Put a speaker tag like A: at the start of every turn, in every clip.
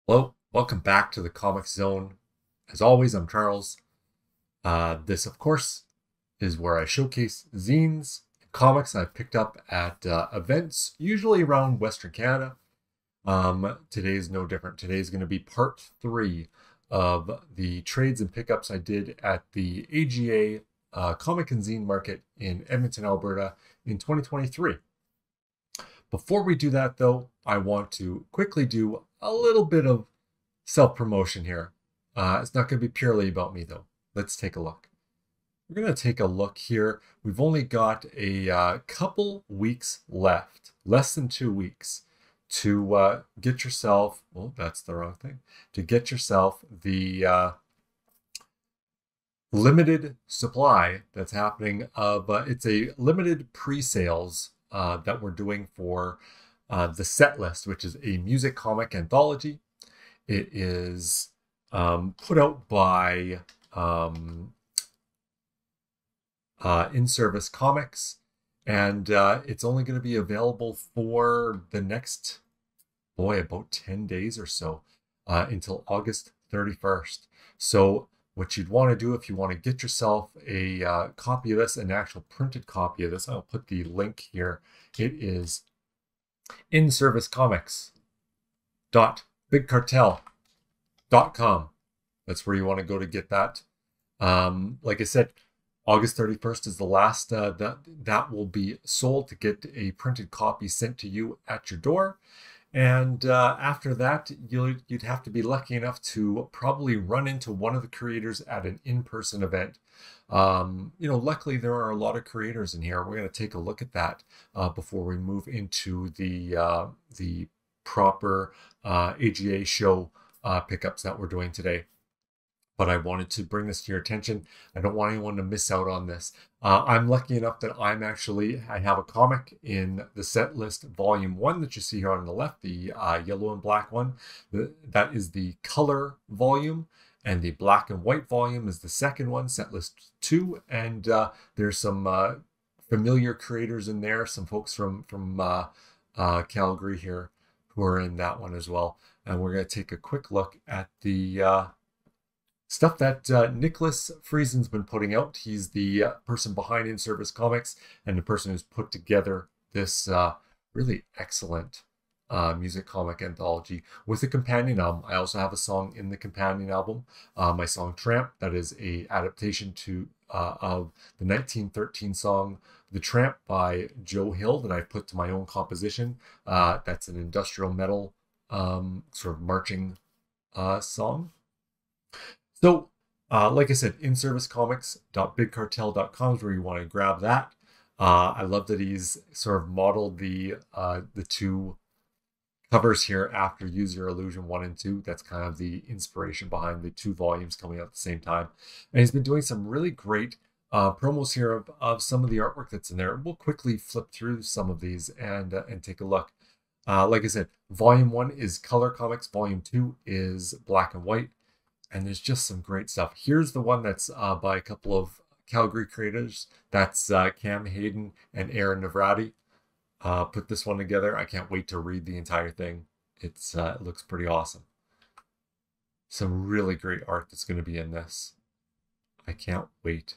A: Hello, welcome back to the Comic Zone. As always, I'm Charles. This, of course, is where I showcase zines and comics I've picked up at events, usually around Western Canada. Today is no different. Today is going to be part 3 of the trades and pickups I did at the AGA Comic and Zine Market in Edmonton, Alberta in 2023. Before we do that, though, I want to quickly do a little bit of self-promotion here. It's not going to be purely about me, though. Let's take a look. We're going to take a look here. We've only got a couple weeks left, less than 2 weeks, to get yourself, well, that's the wrong thing, to get yourself the limited supply that's happening of, it's a limited pre-sales that we're doing for the set list, which is a music comic anthology. It is put out by Inservice Comics, and it's only going to be available for the next, about 10 days or so, until August 31st. So what you'd want to do if you want to get yourself a copy of this, an actual printed copy of this, I'll put the link here. It is inservicecomics.bigcartel.com. That's where you want to go to get that. Like I said, August 31st is the last that will be sold to get a printed copy sent to you at your door. And after that, you'd have to be lucky enough to probably run into one of the creators at an in-person event. Luckily there are a lot of creators in here. We're going to take a look at that before we move into the proper AGA show pickups that we're doing today. But I wanted to bring this to your attention. I don't want anyone to miss out on this. I'm lucky enough that I have a comic in the set list volume 1 that you see here on the left, the yellow and black one. That is the color volume, and the black and white volume is the second one, set list 2. And there's some familiar creators in there, some folks from Calgary here who are in that one as well. And we're going to take a quick look at the stuff that Nicholas Friesen's been putting out. He's the person behind Inservice Comics and the person who's put together this really excellent music comic anthology with a companion album. I also have a song in the companion album, my song Tramp, that is a adaptation of the 1913 song The Tramp by Joe Hill that I put to my own composition. That's an industrial metal sort of marching song. So, like I said, inservicecomics.bigcartel.com is where you want to grab that. I love that he's sort of modeled the two covers here after Use Your Illusion 1 and 2. That's kind of the inspiration behind the 2 volumes coming out at the same time. And he's been doing some really great promos here of some of the artwork that's in there. We'll quickly flip through some of these and take a look. Like I said, Volume 1 is color comics. Volume 2 is black and white. And there's just some great stuff. Here's the one that's by a couple of Calgary creators. That's Cam Hayden and Aaron Navrati. Put this one together. I can't wait to read the entire thing. It looks pretty awesome. Some really great art that's going to be in this. I can't wait.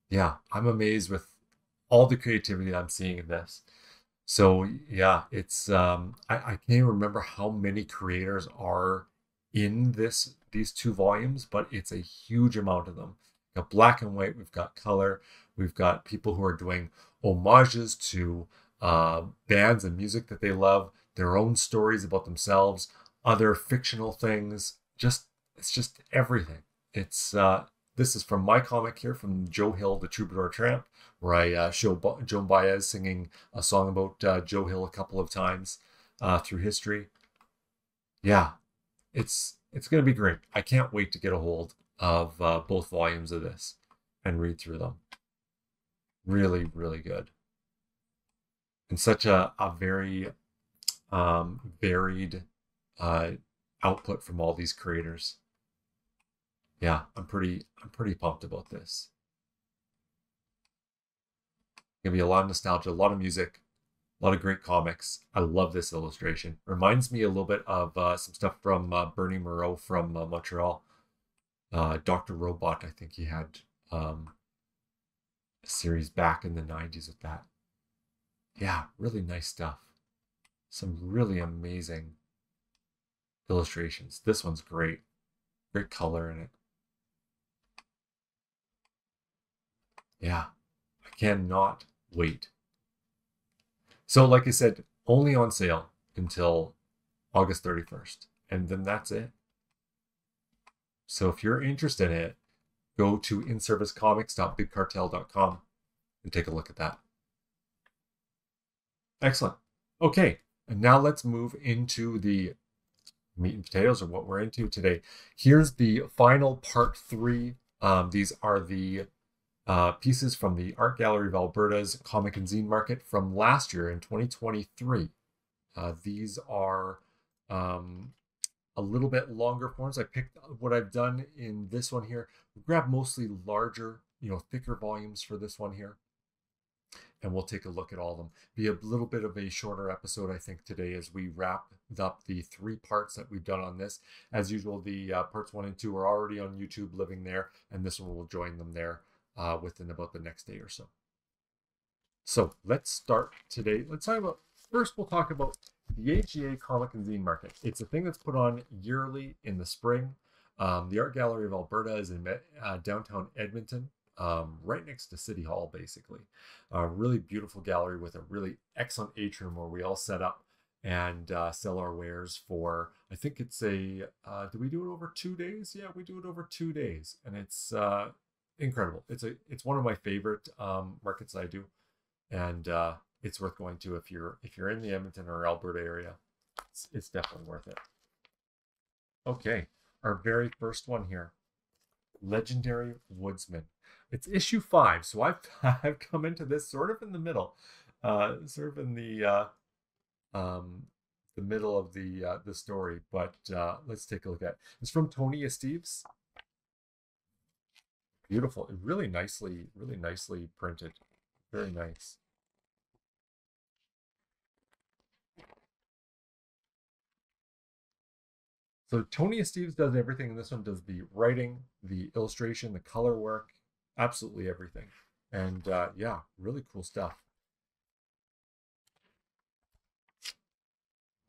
A: Yeah, I'm amazed with all the creativity I'm seeing in this. So yeah, it's I can't even remember how many creators are in these 2 volumes, but it's a huge amount of them. We've got black and white, we've got color, we've got people who are doing homages to bands and music that they love, their own stories about themselves, other fictional things. It's just everything. It's this is from my comic here, from Joe Hill, the Troubadour Tramp, where I show Joan Baez singing a song about Joe Hill a couple of times through history. Yeah, it's going to be great. I can't wait to get a hold of both volumes of this and read through them. Really, really good. And such a very varied output from all these creators. Yeah, I'm pretty pumped about this. Gonna be a lot of nostalgia, a lot of music, A lot of great comics. I love this illustration. Reminds me a little bit of some stuff from Bernie Moreau from Montreal. Dr. Robot, I think he had a series back in the 90s with that. Yeah, really nice stuff. Some really amazing illustrations. This one's great. Great color in it. Yeah, I cannot wait. So like I said, only on sale until August 31st. And then that's it. So if you're interested in it, go to inservicecomics.bigcartel.com and take a look at that. Excellent. Okay, and now let's move into the meat and potatoes, or what we're into today. Here's the final part 3. These are the pieces from the Art Gallery of Alberta's Comic and Zine Market from last year in 2023. These are a little bit longer forms. I picked what I've done in this one here. Grab mostly larger, thicker volumes for this one here. And we'll take a look at all of them. Be a little bit of a shorter episode, I think, today as we wrap up the 3 parts that we've done on this. As usual, the parts 1 and 2 are already on YouTube living there, and this one will join them there within about the next day or so. So let's start today. Let's talk about, first we'll talk about the AGA Comic and Zine Market. It's a thing that's put on yearly in the spring. The Art Gallery of Alberta is in downtown Edmonton. Right next to City Hall, basically. A really beautiful gallery with a really excellent atrium where we all set up and sell our wares for, I think it's do we do it over 2 days? Yeah, we do it over 2 days. And it's incredible. It's one of my favorite markets I do. And it's worth going to if you're in the Edmonton or Alberta area. It's definitely worth it. Okay, our very first one here. Legendary Woodsman. It's issue 5, so I've come into this sort of in the middle, sort of in the middle of the story. But let's take a look at it. It's from Tony Esteves. Beautiful, really nicely printed. Very nice. So Tony Esteves does everything in this one. Does the writing, the illustration, the color work, absolutely everything. And yeah, really cool stuff.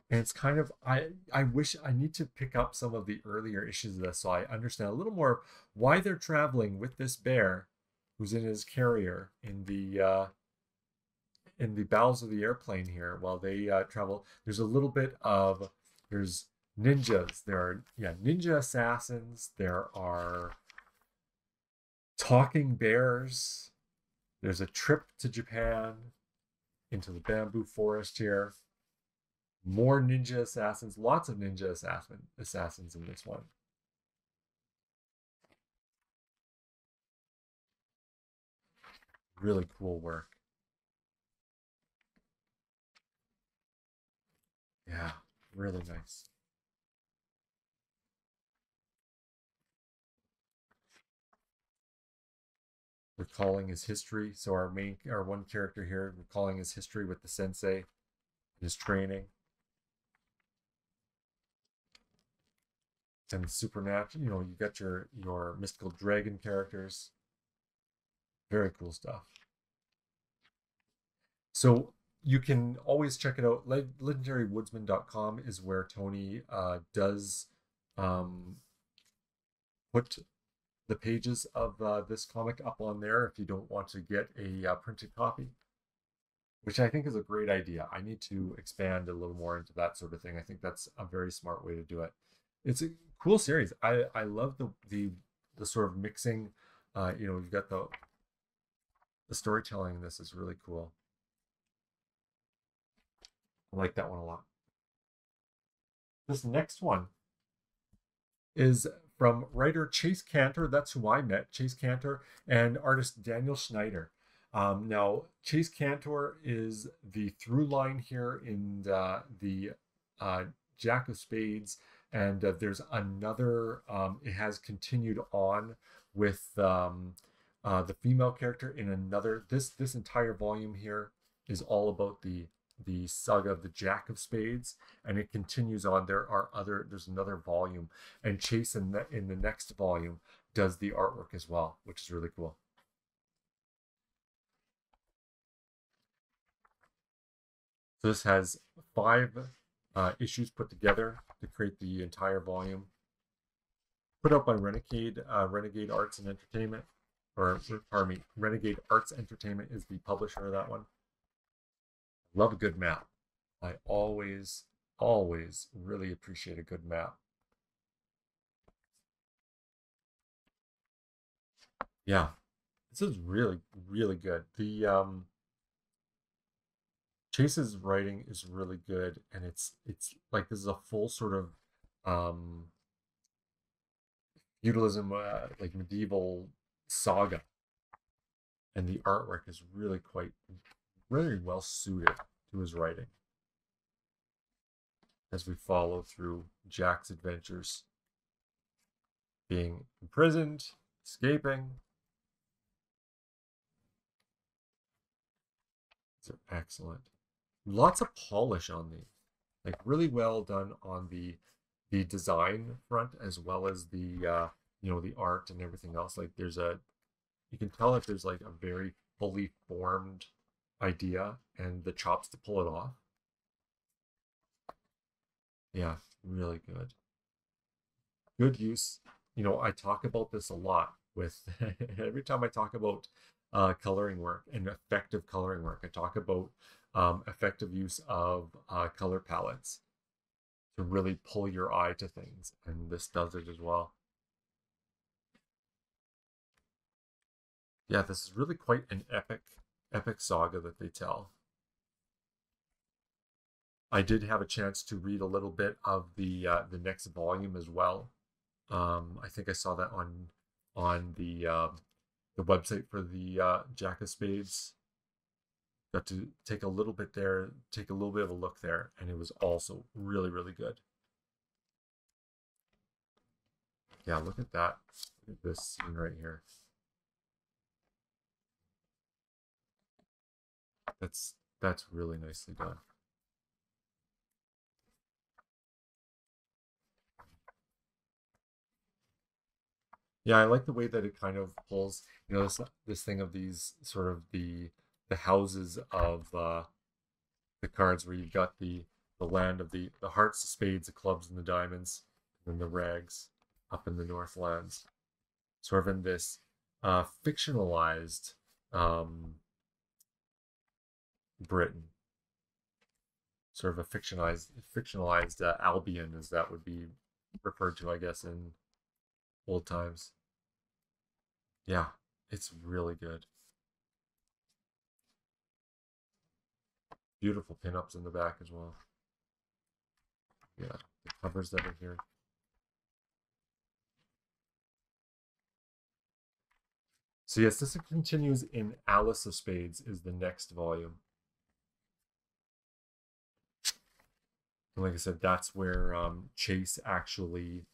A: And it's kind of, I wish I need to pick up some of the earlier issues of this so I understand a little more why they're traveling with this bear who's in his carrier in the bowels of the airplane here while they travel. There's a little bit of, there's ninjas. There are, ninja assassins. There are talking bears. There's a trip to Japan into the bamboo forest here. More ninja assassins. Lots of ninja assassins in this one. Really cool work. Yeah, really nice. Recalling his history. So our one character here, recalling his history with the sensei, his training. And supernatural, you got your mystical dragon characters. Very cool stuff. So you can always check it out. LegendaryWoodsman.com is where Tony does put the pages of this comic up on there if you don't want to get a printed copy, which I think is a great idea. I need to expand a little more into that sort of thing. I think that's a very smart way to do it. It's a cool series. I love the sort of mixing. You've got the storytelling in this is really cool. I like that one a lot. This next one is from writer Chase Kantor. That's who I met, Chase Kantor, and artist Daniel Schneider. Now, Chase Kantor is the through line here in the Jack of Spades, and there's another, it has continued on with the female character in another, this entire volume here is all about the the Saga of the Jack of Spades, and it continues on. There's another volume, and Chase in the next volume does the artwork as well, which is really cool. So this has 5 issues put together to create the entire volume. Put out by Renegade Arts and Entertainment, or pardon me, Renegade Arts Entertainment is the publisher of that one. Love a good map. I always really appreciate a good map. Yeah, this is really good. The Chase's writing is really good, and it's like this is a full sort of feudalism, like medieval saga, and the artwork is really very well suited to his writing as we follow through Jack's adventures, being imprisoned, escaping. These are excellent. Lots of polish on these, like really well done on the design front, as well as the the art and everything else. Like you can tell that there's like a very fully formed idea and the chops to pull it off. Yeah, really good. Good use. I talk about this a lot with every time I talk about coloring work and effective coloring work. I talk about effective use of color palettes to really pull your eye to things, and this does it as well. Yeah, this is really quite an epic saga that they tell. I did have a chance to read a little bit of the next volume as well. I think I saw that on the website for the Jack of Spades. Got to take a little bit of a look there, and it was also really good. Yeah, look at that. Look at this scene right here. That's really nicely done. Yeah, I like the way that it kind of pulls, this thing of these sort of the houses of the cards, where you've got the land of the hearts, the spades, the clubs, and the diamonds, and then the rags up in the Northlands, sort of in this fictionalized Britain, sort of a fictionalized Albion, as that would be referred to, I guess, in old times. Yeah, it's really good. Beautiful pinups in the back as well. Yeah, the covers that are here. So yes, this continues in Alice of Spades is the next volume. And like I said, that's where Chase actually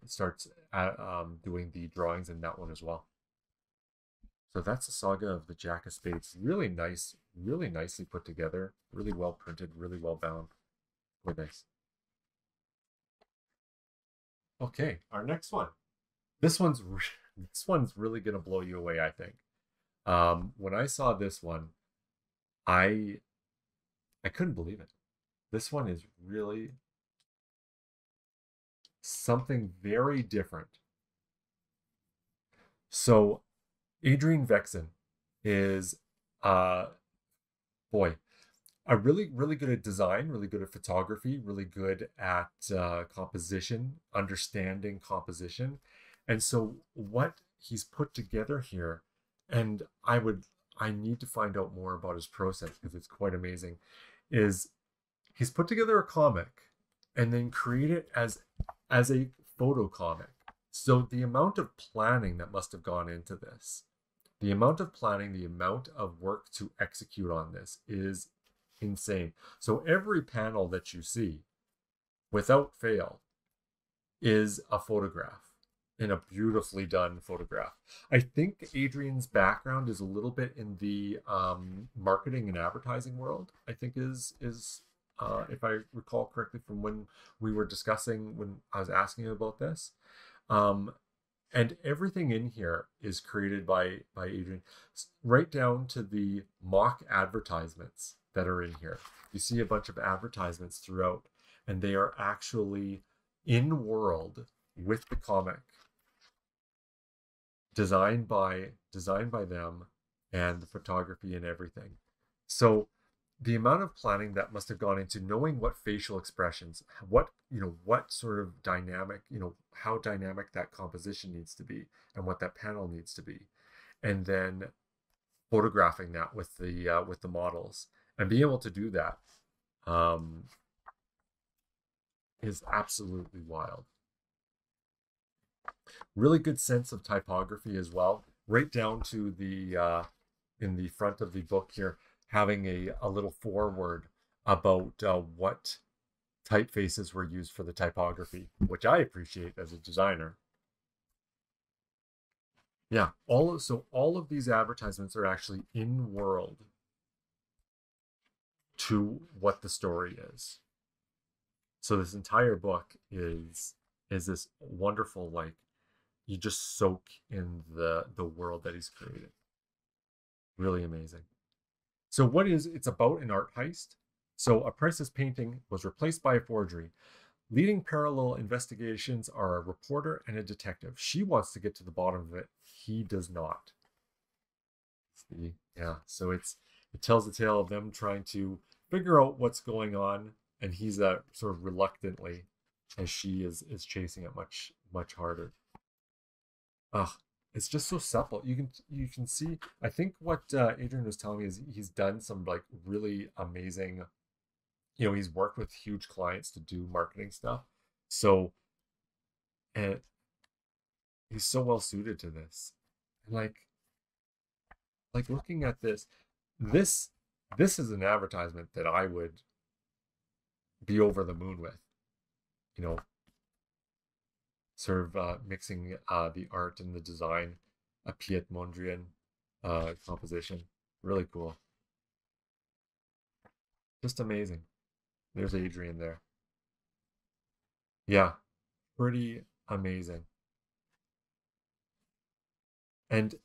A: starts doing the drawings in that one as well. So that's the Saga of the Jack of Spades. Really nice, really nicely put together, really well printed, really well bound. Really nice. Okay, our next one. This one's really gonna blow you away, I think. When I saw this one, I couldn't believe it. This one is really something very different. So Adrian Veczan is boy, really good at design, really good at photography, really good at composition, understanding composition. And so what he's put together here, and I need to find out more about his process because it's quite amazing, is he's put together a comic and then create it as a photo comic. So the amount of planning that must have gone into this, the amount of planning, the amount of work to execute on this is insane. So every panel that you see, without fail, is a photograph. in a beautifully done photograph. I think Adrian's background is a little bit in the marketing and advertising world. I think is if I recall correctly from when we were discussing, when I was asking you about this. Um, and everything in here is created by Adrian, right down to the mock advertisements that are in here. You see a bunch of advertisements throughout, and they are actually in world with the comic, designed by them, and the photography and everything. So the amount of planning that must have gone into knowing what facial expressions, what sort of dynamic, how dynamic that composition needs to be and what that panel needs to be, and then photographing that with the models, and being able to do that is absolutely wild. Really good sense of typography as well, right down to the in the front of the book here, having a little foreword about what typefaces were used for the typography, which I appreciate as a designer. Yeah, all of these advertisements are actually in world to what the story is. So this entire book is this wonderful, like, you just soak in the world that he's created. Really amazing. So it's about an art heist. So a priceless painting was replaced by a forgery. Leading parallel investigations are a reporter and a detective. She wants to get to the bottom of it. He does not. See? Yeah. So it tells the tale of them trying to figure out what's going on, and he's sort of reluctantly, as she is chasing it much harder. Ugh, it's just so supple. You can see. I think what Adrian was telling me is he's done some like really amazing. He's worked with huge clients to do marketing stuff. So, and he's so well suited to this. And like looking at this is an advertisement that I would be over the moon with. Sort of mixing the art and the design, a Piet Mondrian composition. Really cool. Just amazing. There's Adrian there. Yeah, pretty amazing. And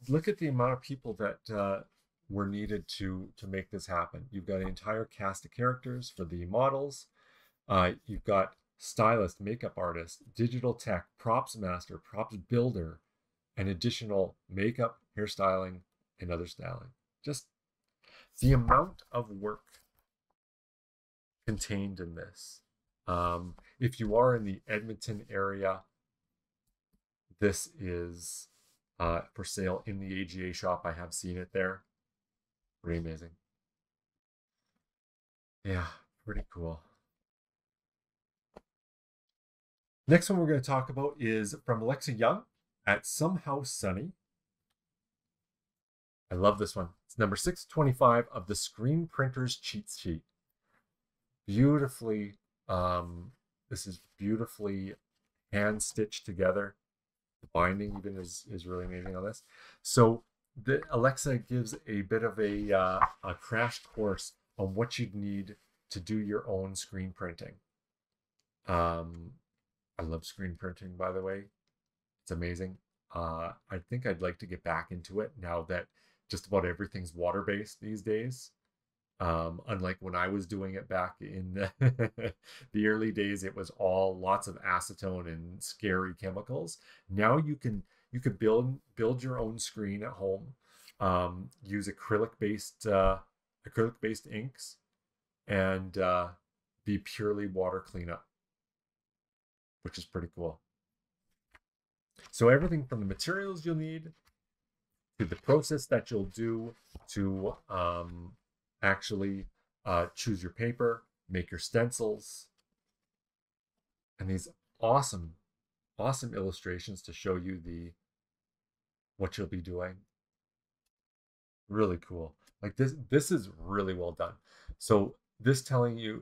A: look at the amount of people that were needed to make this happen. You've got an entire cast of characters for the models. You've got stylist, makeup artist, digital tech, props master, props builder, and additional makeup, hairstyling, and other styling. Just the amount of work contained in this. If you are in the Edmonton area, this is for sale in the AGA shop. I have seen it there. Pretty amazing. Yeah, pretty cool. Next one we're going to talk about is from Alexa Young at Somehow Sunny. I love this one. It's number 625 of the Screen Printer's Cheat Sheet. Beautifully, this is beautifully hand stitched together. The binding even is really amazing on this. So the Alexa gives a bit of a crash course on what you'd need to do your own screen printing. I love screen printing, by the way. It's amazing. I think I'd like to get back into it now that just about everything's water-based these days. Unlike when I was doing it back in the early days, it was all lots of acetone and scary chemicals. Now you can build your own screen at home, use acrylic-based inks, and be purely water cleanup, which is pretty cool. So everything from the materials you'll need to the process that you'll do to actually choose your paper, make your stencils, and these awesome illustrations to show you what you'll be doing. Really cool. Like this is really well done. So this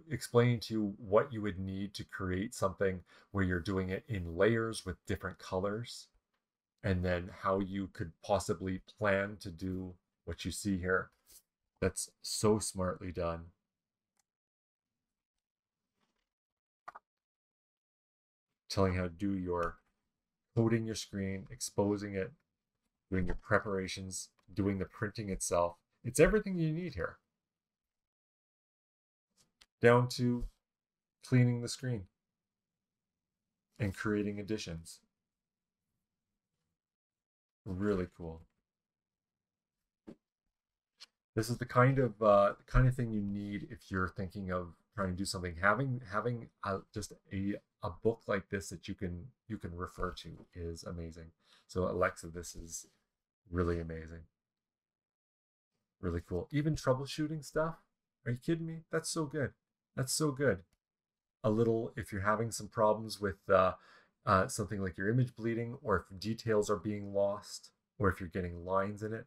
A: explaining to you what you would need to create something where you're doing it in layers with different colors, and then how you could possibly plan to do what you see here. That's so smartly done. Telling how to do your coating your screen, exposing it, doing your preparations, doing the printing itself. It's everything you need here. Down to cleaning the screen and creating additions. Really cool. This is the kind of thing you need if you're thinking of trying to do something. Having just a book like this that you can refer to is amazing. So Alexa, this is really amazing. Really cool. Even troubleshooting stuff. Are you kidding me? That's so good. That's so good. A little, if you're having some problems with something like your image bleeding, or if details are being lost, or if you're getting lines in it,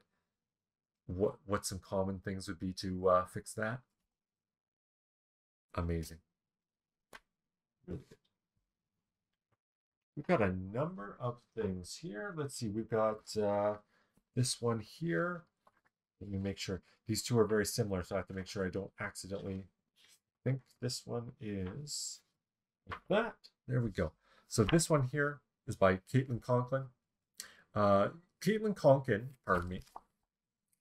A: what some common things would be to fix that. Amazing. Really good. We've got a number of things here. Let's see. We've got this one here. Let me make sure. These two are very similar, so I have to make sure I don't accidentally think this one is like that. There we go. So this one here is by Kaitlyn Konkin. Kaitlyn Konkin, pardon me,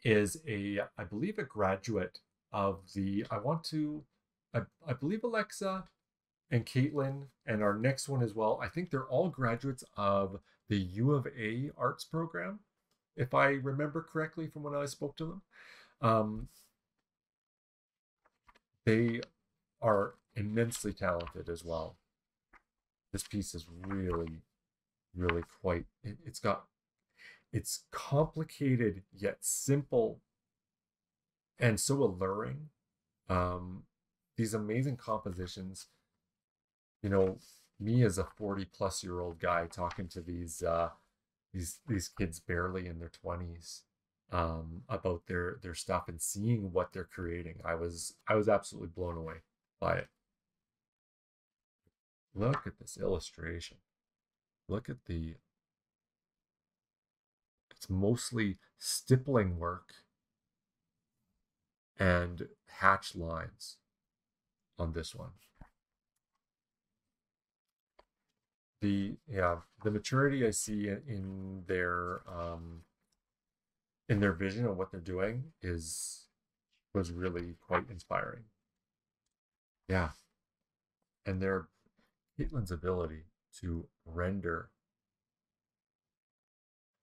A: is I believe, a graduate of the, I believe Alexa and Kaitlyn and our next one as well. I think they're all graduates of the U of A arts program, if I remember correctly from when I spoke to them. They are immensely talented as well. This piece is really, really quite, it's complicated yet simple and so alluring. These amazing compositions. You know, me as a 40-plus-year-old guy talking to these kids barely in their 20s about their stuff and seeing what they're creating. I was absolutely blown away by it. Look at this illustration. Look at it's mostly stippling work and hatch lines on this one. The maturity I see in their vision of what they're doing was really quite inspiring. Yeah. And Kaitlyn's ability to render.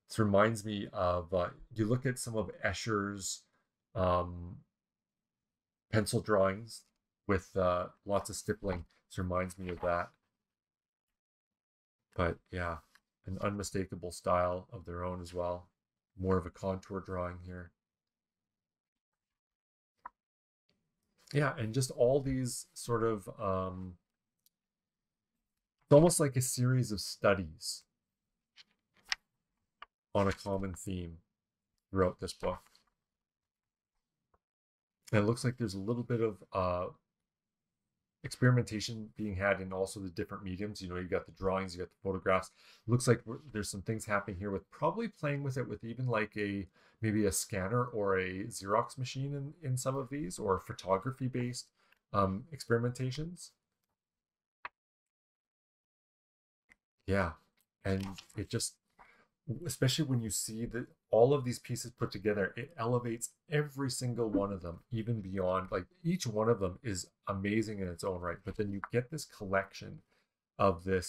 A: This reminds me of, you look at some of Escher's pencil drawings with lots of stippling. This reminds me of that. But yeah, an unmistakable style of their own as well. More of a contour drawing here. Yeah, and just all these sort of, it's almost like a series of studies on a common theme throughout this book. And it looks like there's a little bit of experimentation being had in also the different mediums. You know, you got the drawings, you got the photographs. It looks like there's some things happening here with probably playing with it with even like maybe a scanner or a Xerox machine in some of these, or photography based experimentations. Yeah, and it just, especially when you see that all of these pieces put together, it elevates every single one of them, even beyond, like, each one of them is amazing in its own right, but then you get this collection of the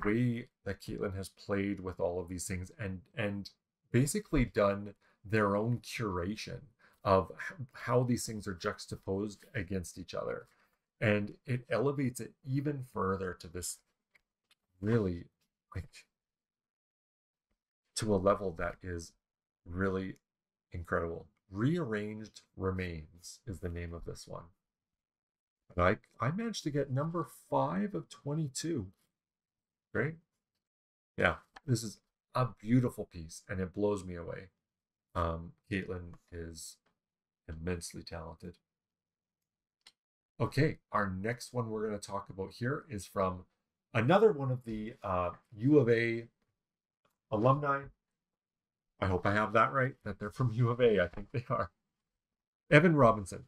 A: way that Kaitlyn has played with all of these things and basically done their own curation of how these things are juxtaposed against each other, and it elevates it even further to this really, like, to a level that is really incredible. Rearranged Remains is the name of this one. And I managed to get number 5 of 22. Great. Yeah, this is a beautiful piece and it blows me away. Kaitlyn is Immensely talented. Okay, our next one we're going to talk about here is from another one of the U of A alumni. I hope I have that right, that they're from U of A. I think they are. Evan Robinson.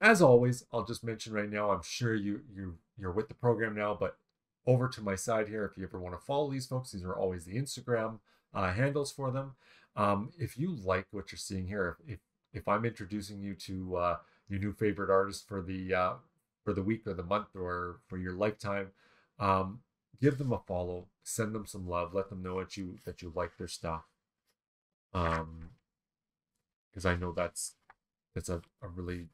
A: As always, I'll just mention right now, I'm sure you're with the program now, but over to my side here, if you ever want to follow these folks, these are always the Instagram handles for them. If you like what you're seeing here, if I'm introducing you to your new favorite artist for the week or the month or for your lifetime, give them a follow, send them some love, let them know that you like their stuff. Because I know that's a really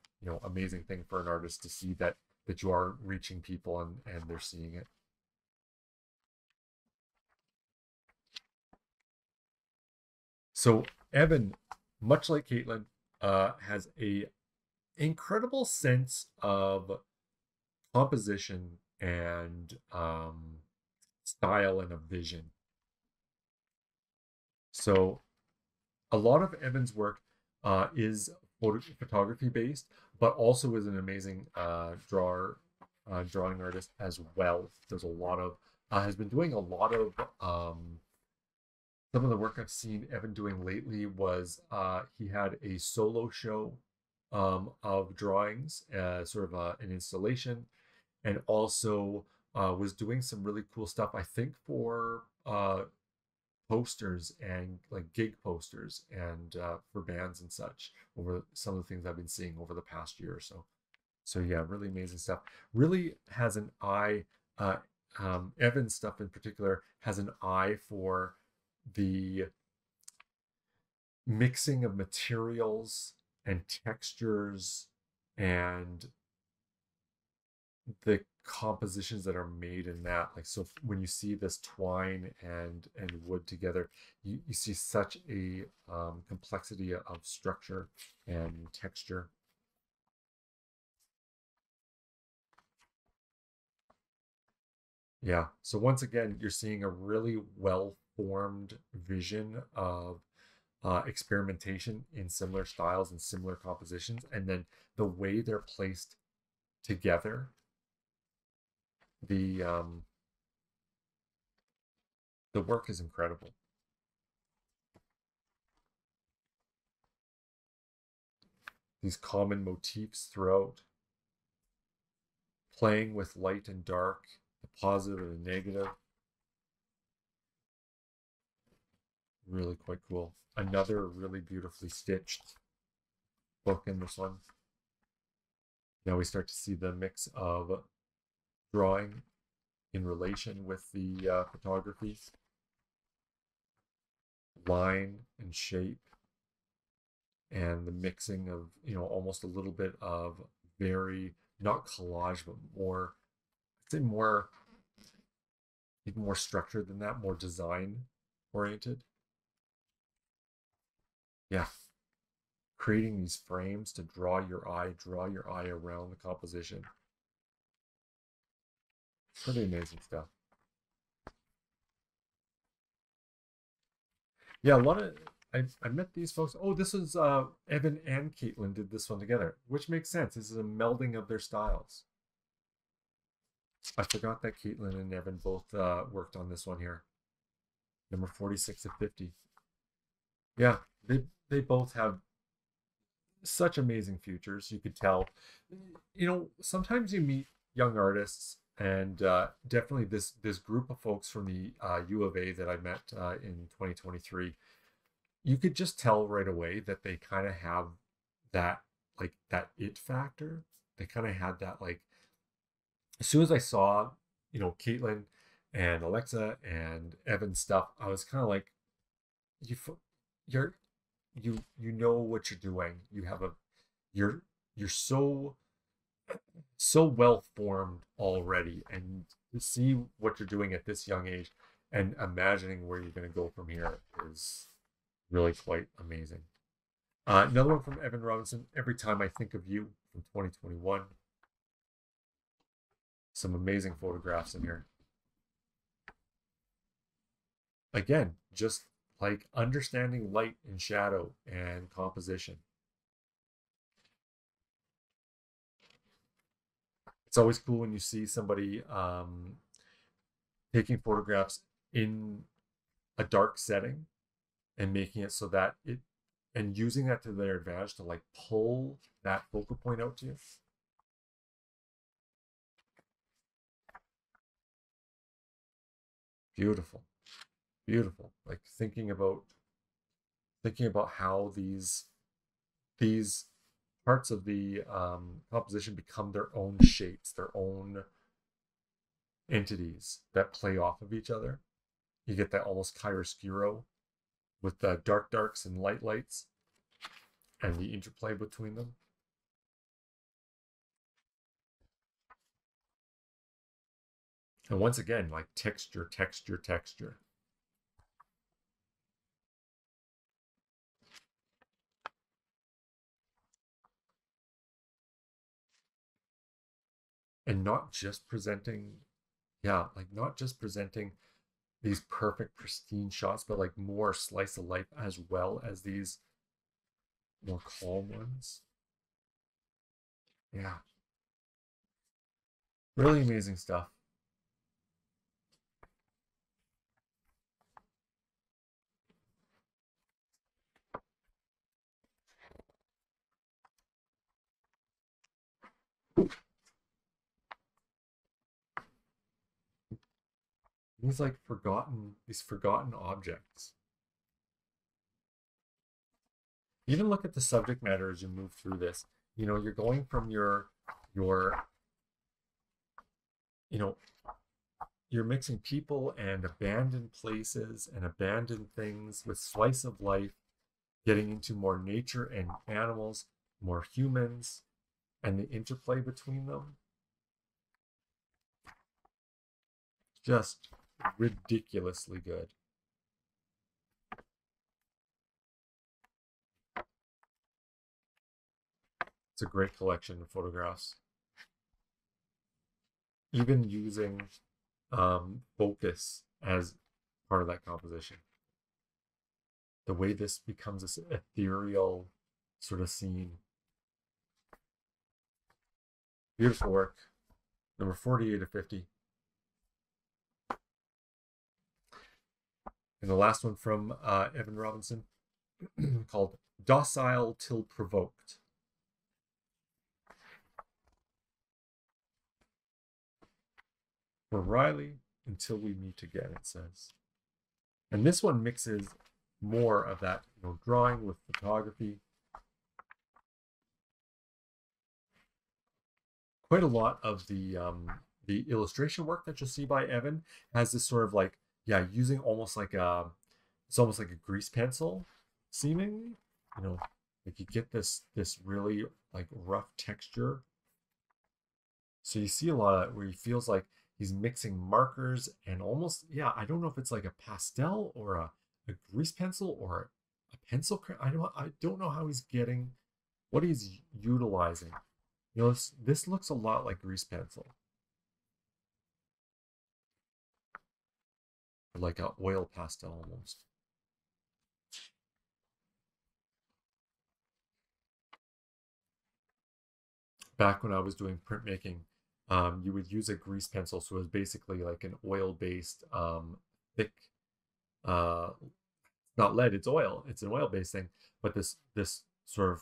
A: amazing thing for an artist to see that you are reaching people and they're seeing it. So Evan, much like Kaitlyn, has a incredible sense of composition and style and a vision. So a lot of Evan's work is photography based, but also is an amazing drawing artist as well. There's a lot of has been doing a lot of some of the work I've seen Evan doing lately was he had a solo show of drawings, sort of an installation, and also was doing some really cool stuff, I think, for posters and like gig posters and for bands and such over some of the things I've been seeing over the past year or so. So yeah, really amazing stuff. Really has an eye, Evan's stuff in particular has an eye for the mixing of materials and textures and the compositions that are made in that. Like, so when you see this twine and wood together, you see such a complexity of structure and texture. Yeah, so once again, you're seeing a really well-formed vision of experimentation in similar styles and similar compositions, and then the way they're placed together, the work is incredible. These common motifs throughout, playing with light and dark, the positive and the negative. Really quite cool. Another really beautifully stitched book in this one. Now we start to see the mix of drawing in relation with the photography, line and shape, and the mixing of, almost a little bit of very, not collage, but more, I'd say more, even more structured than that, more design oriented. Yeah. Creating these frames to draw your eye around the composition. Pretty amazing stuff. Yeah, a lot of I met these folks. Oh, this is Evan and Kaitlyn did this one together, which makes sense. This is a melding of their styles. I forgot that Kaitlyn and Evan both worked on this one here. Number 46 of 50. Yeah, they both have such amazing futures. You could tell. Sometimes you meet young artists, and definitely this group of folks from the U of A that I met in 2023, you could just tell right away that they kind of have that, like, that it factor. They kind of had that, like, as soon as I saw, Kaitlyn and Alexa and Evan's stuff, I was kind of like, you know what you're doing. You're so well formed already, and to see what you're doing at this young age and imagining where you're going to go from here is really quite amazing. Another one from Evan Robinson, Every Time I Think of You, from 2021. Some amazing photographs in here. Again, just like understanding light and shadow and composition. It's always cool when you see somebody taking photographs in a dark setting and making it so that it, and using that to their advantage to like pull that focal point out to you. Beautiful, beautiful. Like thinking about how these parts of the composition become their own shapes, their own entities that play off of each other. You get that almost chiaroscuro with the dark darks and light lights and the interplay between them. And once again, like texture, texture, texture. And not just presenting, yeah, like not just presenting these perfect pristine shots, but like more slice of life as well as these more calm ones. Yeah, really amazing stuff. These like these forgotten objects. Even look at the subject matter as you move through this. You know, you're going from your you know, you're mixing people and abandoned places and abandoned things with slice of life, getting into more nature and animals, more humans, and the interplay between them. Just ridiculously good. It's a great collection of photographs. Even using focus as part of that composition. The way this becomes this ethereal sort of scene. Beautiful work. Number 48 of 50. And the last one from Evan Robinson called Docile Till Provoked. For Riley, until we meet again, it says. And this one mixes more of that, you know, drawing with photography. Quite a lot of the illustration work that you'll see by Evan has this sort of like, yeah, using almost like it's almost like a grease pencil, seemingly. You know, like you get this really like rough texture. So you see a lot of where he feels like he's mixing markers and almost, yeah, I don't know if it's like a pastel or a grease pencil or a pencil. I don't know how he's getting, what he's utilizing. You know, this looks a lot like grease pencil. Or like a oil pastel almost. Back when I was doing printmaking, you would use a grease pencil. So it was basically like an oil-based, thick, not lead, it's oil. It's an oil-based thing, but this sort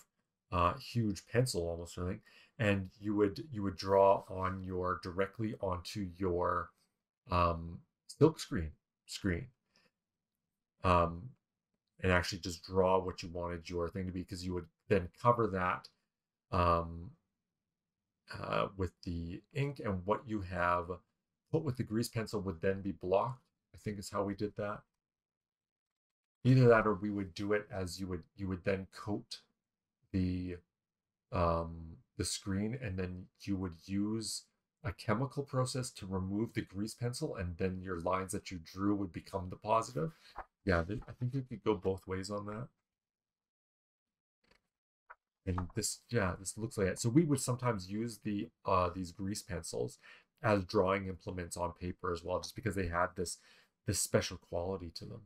A: of huge pencil almost or something. And you would draw on your directly onto your silk screen, and actually just draw what you wanted your thing to be, because you would then cover that with the ink, and what you have put with the grease pencil would then be blocked. I think is how we did that. Either that, or we would do it as you would then coat the screen, and then you would use a chemical process to remove the grease pencil, and then your lines that you drew would become the positive. Yeah, I think you could go both ways on that. And this, yeah, this looks like it. So we would sometimes use these grease pencils as drawing implements on paper as well, just because they had this special quality to them.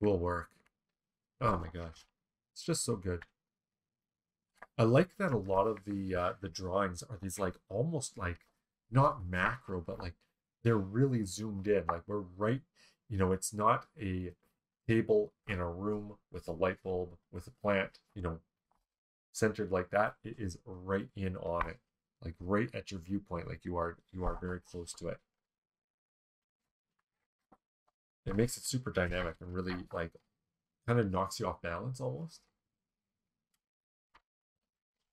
A: Cool work. Oh my gosh. It's just so good. I like that a lot of the drawings are these like almost like not macro, but like they're really zoomed in. Like we're right, it's not a table in a room with a light bulb with a plant, centered like that. It is right in on it, like right at your viewpoint, like you are very close to it. It makes it super dynamic and really like kind of knocks you off balance almost.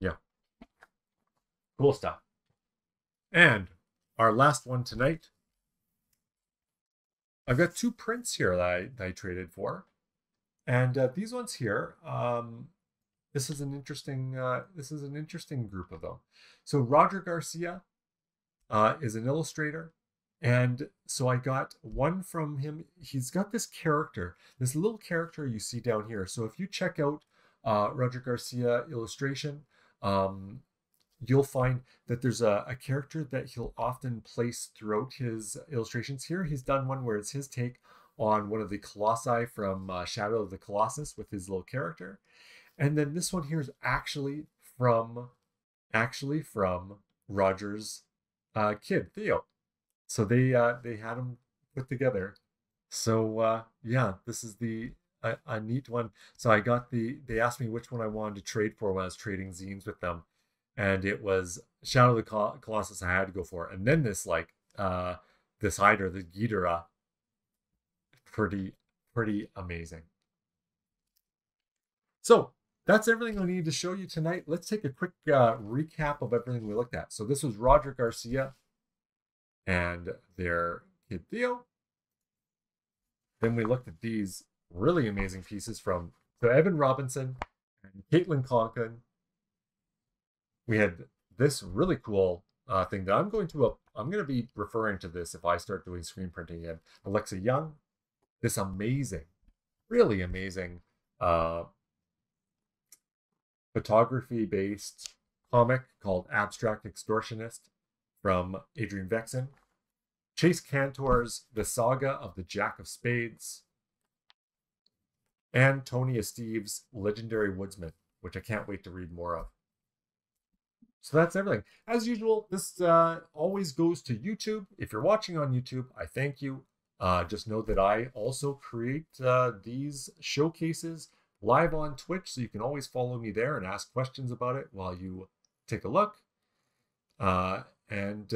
A: Yeah, cool stuff. And our last one tonight, I've got two prints here that I traded for, and these ones here. This is an interesting group of them. So Roger Garcia is an illustrator, and so I got one from him. He's got this character, this little character you see down here. So if you check out Roger Garcia illustration, you'll find that there's a character that he'll often place throughout his illustrations. Here he's done one where it's his take on one of the colossi from Shadow of the Colossus with his little character. And then this one here is actually from Roger's kid, Theo. So they had them put together. So yeah, this is a neat one. So they asked me which one I wanted to trade for when I was trading zines with them, and it was Shadow of the Colossus I had to go for, and then this this Hydra, the Ghidorah, pretty amazing. So that's everything I need to show you tonight. Let's take a quick recap of everything we looked at. So this was Roger Garcia and their kid Theo. Then we looked at these really amazing pieces from Evan Robinson and Kaitlyn Konkin. We had this really cool thing that I'm going to be referring to this if I start doing screen printing again. Alexa Young, this amazing, really amazing photography-based comic called Abstract Extortionist from Adrian Veczan. Chase Kantor's The Saga of the Jack of Spades. And Tony Esteves' Legendary Woodsman, which I can't wait to read more of. So that's everything. As usual, this always goes to YouTube. If you're watching on YouTube, I thank you. Just know that I also create these showcases live on Twitch, so you can always follow me there and ask questions about it while you take a look. And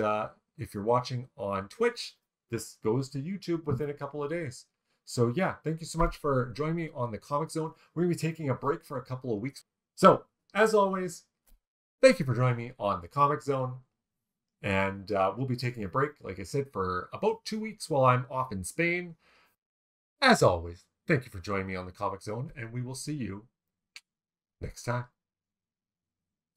A: if you're watching on Twitch, this goes to YouTube within a couple of days. So yeah, thank you so much for joining me on the comXone. We're going to be taking a break for a couple of weeks. So as always, thank you for joining me on the comXone. And we'll be taking a break, like I said, for about 2 weeks while I'm off in Spain. As always, thank you for joining me on the comXone, and we will see you next time.